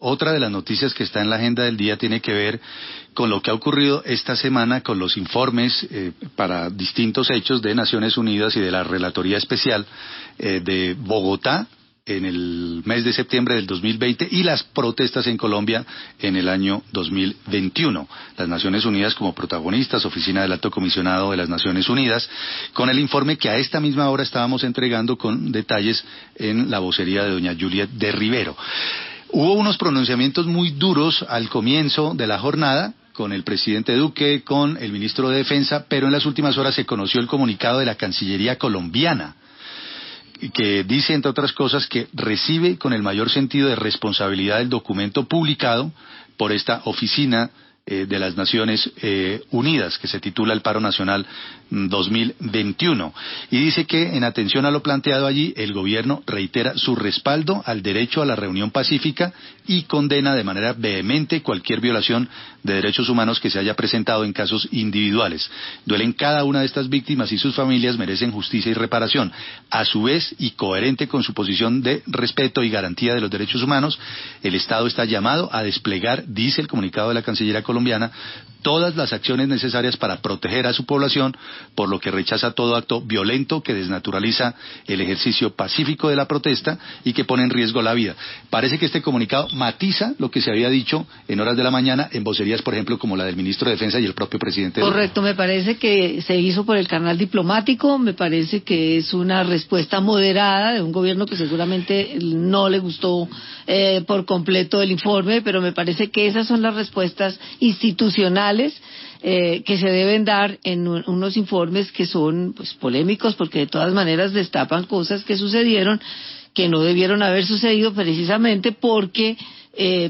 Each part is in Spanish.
Otra de las noticias que está en la agenda del día tiene que ver con lo que ha ocurrido esta semana con los informes para distintos hechos de Naciones Unidas y de la Relatoría Especial de Bogotá en el mes de septiembre del 2020 y las protestas en Colombia en el año 2021. Las Naciones Unidas como protagonistas, Oficina del Alto Comisionado de las Naciones Unidas, con el informe que a esta misma hora estábamos entregando con detalles en la vocería de doña Juliet de Rivero. Hubo unos pronunciamientos muy duros al comienzo de la jornada, con el presidente Duque, con el ministro de Defensa, pero en las últimas horas se conoció el comunicado de la Cancillería colombiana, que dice, entre otras cosas, que recibe con el mayor sentido de responsabilidad el documento publicado por esta oficina de las Naciones Unidas, que se titula El Paro Nacional 2021. Y dice que, en atención a lo planteado allí, el gobierno reitera su respaldo al derecho a la reunión pacífica y condena de manera vehemente cualquier violación de derechos humanos que se haya presentado en casos individuales. Duelen cada una de estas víctimas y sus familias merecen justicia y reparación. A su vez, y coherente con su posición de respeto y garantía de los derechos humanos, el Estado está llamado a desplegar, dice el comunicado de la Cancillería colombiana, todas las acciones necesarias para proteger a su población, por lo que rechaza todo acto violento que desnaturaliza el ejercicio pacífico de la protesta y que pone en riesgo la vida. Parece que este comunicado matiza lo que se había dicho en horas de la mañana en vocerías, por ejemplo, como la del ministro de Defensa y el propio presidente. Correcto, me parece que se hizo por el canal diplomático, me parece que es una respuesta moderada de un gobierno que seguramente no le gustó por completo el informe, pero me parece que esas son las respuestas institucionales que se deben dar en unos informes que son pues polémicos, porque de todas maneras destapan cosas que sucedieron que no debieron haber sucedido, precisamente porque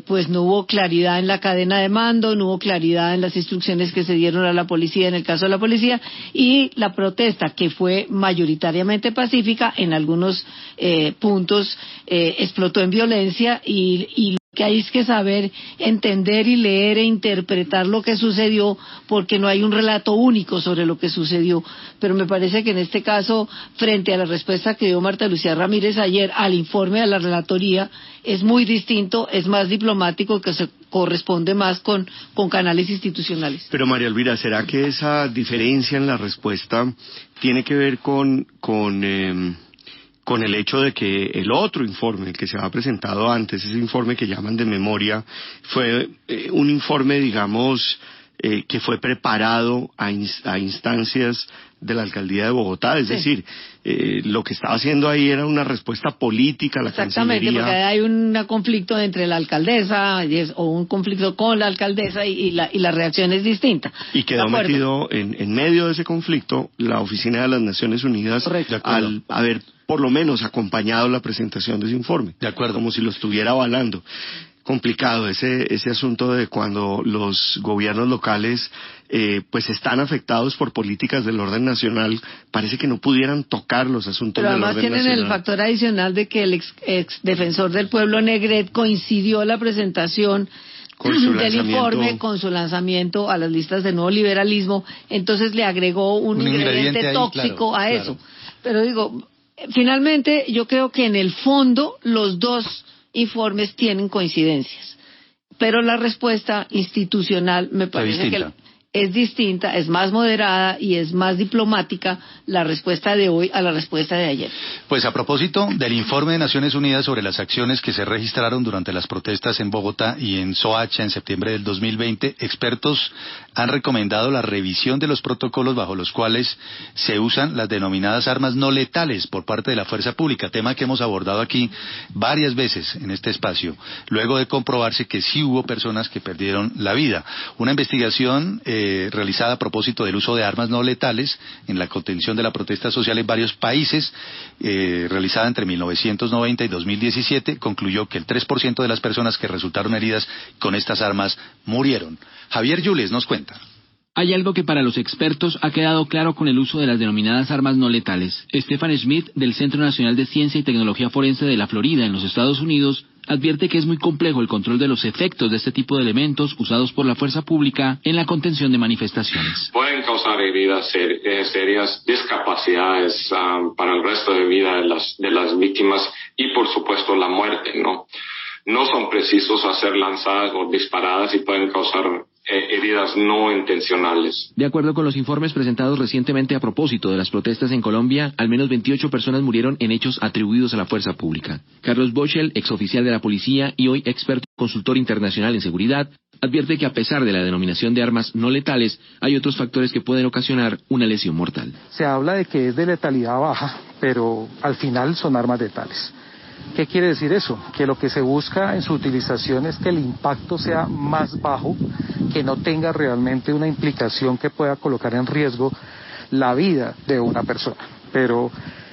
pues no hubo claridad en la cadena de mando, no hubo claridad en las instrucciones que se dieron a la policía en el caso de la policía, y la protesta, que fue mayoritariamente pacífica, en algunos puntos explotó en violencia, y que hay que saber entender y leer e interpretar lo que sucedió, porque no hay un relato único sobre lo que sucedió. Pero me parece que en este caso, frente a la respuesta que dio Marta Lucía Ramírez ayer al informe de la relatoría, es muy distinto, es más diplomático, que se corresponde más con canales institucionales. Pero María Elvira, ¿será que esa diferencia en la respuesta tiene que ver con el hecho de que el otro informe, el que se había presentado antes, ese informe que llaman de memoria, fue un informe, digamos, que fue preparado a instancias de la alcaldía de Bogotá? Es decir, lo que estaba haciendo ahí era una respuesta política a la Exactamente, Cancillería. porque hay un conflicto entre la alcaldesa o un conflicto con la alcaldesa y la reacción es distinta. Y quedó metido en medio de ese conflicto la Oficina de las Naciones Unidas. Correcto. Al haber por lo menos acompañado la presentación de ese informe. De acuerdo. Como si lo estuviera avalando. Complicado ese asunto de cuando los gobiernos locales pues están afectados por políticas del orden nacional, parece que no pudieran tocar los asuntos del orden nacional. Pero además tienen el factor adicional de que el ex defensor del pueblo Negret coincidió la presentación del informe con su lanzamiento a las listas de nuevo liberalismo, entonces le agregó un ingrediente ahí, tóxico a eso. Claro. Pero digo, finalmente yo creo que en el fondo los dos informes tienen coincidencias, pero la respuesta institucional me parece que es distinta, es más moderada y es más diplomática la respuesta de hoy a la respuesta de ayer. Pues a propósito del informe de Naciones Unidas sobre las acciones que se registraron durante las protestas en Bogotá y en Soacha en septiembre del 2020, expertos han recomendado la revisión de los protocolos bajo los cuales se usan las denominadas armas no letales por parte de la fuerza pública, tema que hemos abordado aquí varias veces en este espacio, luego de comprobarse que sí hubo personas que perdieron la vida. Una investigación realizada a propósito del uso de armas no letales en la contención de la protesta social en varios países, realizada entre 1990 y 2017, concluyó que el 3% de las personas que resultaron heridas con estas armas murieron. Javier Yules nos cuenta. Hay algo que para los expertos ha quedado claro con el uso de las denominadas armas no letales. Stefan Schmidt, del Centro Nacional de Ciencia y Tecnología Forense de la Florida, en los Estados Unidos, advierte que es muy complejo el control de los efectos de este tipo de elementos usados por la fuerza pública en la contención de manifestaciones. Pueden causar heridas serias, discapacidades para el resto de vida de las víctimas y, por supuesto, la muerte, ¿no? no son precisos a ser lanzadas o disparadas y pueden causar heridas no intencionales. De acuerdo con los informes presentados recientemente a propósito de las protestas en Colombia, al menos 28 personas murieron en hechos atribuidos a la fuerza pública. Carlos Bochel, exoficial de la policía y hoy experto consultor internacional en seguridad, advierte que a pesar de la denominación de armas no letales, hay otros factores que pueden ocasionar una lesión mortal. Se habla de que es de letalidad baja, pero al final son armas letales. ¿Qué quiere decir eso? Que lo que se busca en su utilización es que el impacto sea más bajo, que no tenga realmente una implicación que pueda colocar en riesgo la vida de una persona. Pero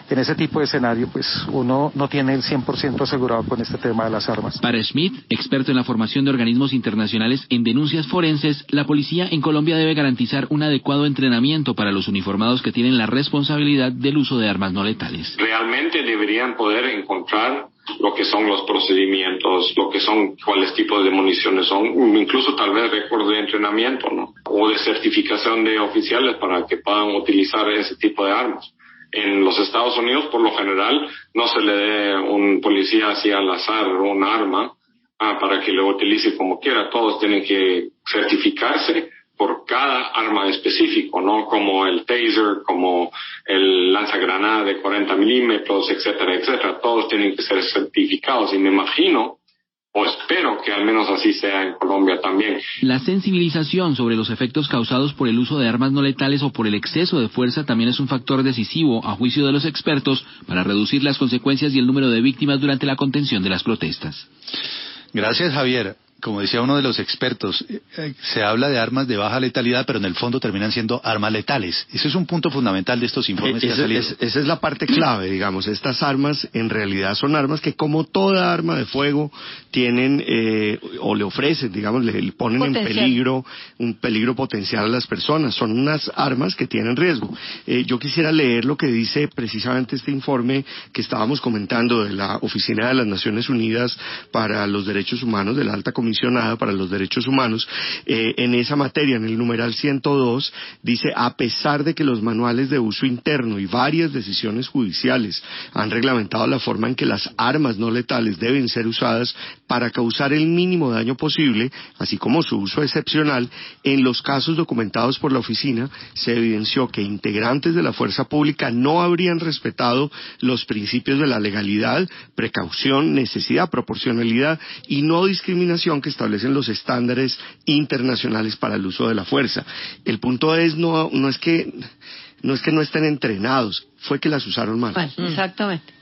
en ese tipo de escenario, pues uno no tiene el 100% asegurado con este tema de las armas. Para Schmidt, experto en la formación de organismos internacionales en denuncias forenses, la policía en Colombia debe garantizar un adecuado entrenamiento para los uniformados que tienen la responsabilidad del uso de armas no letales. Realmente deberían poder encontrar lo que son los procedimientos, lo que son cuáles tipos de municiones son, incluso tal vez récords de entrenamiento, ¿no? O de certificación de oficiales para que puedan utilizar ese tipo de armas. En los Estados Unidos, por lo general, no se le dé a un policía así al azar un arma para que lo utilice como quiera. Todos tienen que certificarse por cada arma específico, ¿no? Como el taser, como el lanzagranada de 40 milímetros, etcétera, etcétera. Todos tienen que ser certificados y me imagino o espero que al menos así sea en Colombia también. La sensibilización sobre los efectos causados por el uso de armas no letales o por el exceso de fuerza también es un factor decisivo, a juicio de los expertos, para reducir las consecuencias y el número de víctimas durante la contención de las protestas. Gracias, Javier. Como decía uno de los expertos, se habla de armas de baja letalidad, pero en el fondo terminan siendo armas letales. Ese es un punto fundamental de estos informes que han salido. Esa es la parte clave, digamos. Estas armas en realidad son armas que, como toda arma de fuego, tienen o le ofrecen, digamos, le ponen potencial. En peligro, un peligro potencial a las personas. Son unas armas que tienen riesgo. Yo quisiera leer lo que dice precisamente este informe que estábamos comentando de la Oficina de las Naciones Unidas para los Derechos Humanos, de la Alta Comisionada para los Derechos Humanos. En esa materia, en el numeral 102, dice: a pesar de que los manuales de uso interno y varias decisiones judiciales han reglamentado la forma en que las armas no letales deben ser usadas para causar el mínimo daño posible, así como su uso excepcional, en los casos documentados por la oficina se evidenció que integrantes de la fuerza pública no habrían respetado los principios de la legalidad, precaución, necesidad, proporcionalidad y no discriminación que establecen los estándares internacionales para el uso de la fuerza. El punto es no es que no estén entrenados, fue que las usaron mal. Exactamente.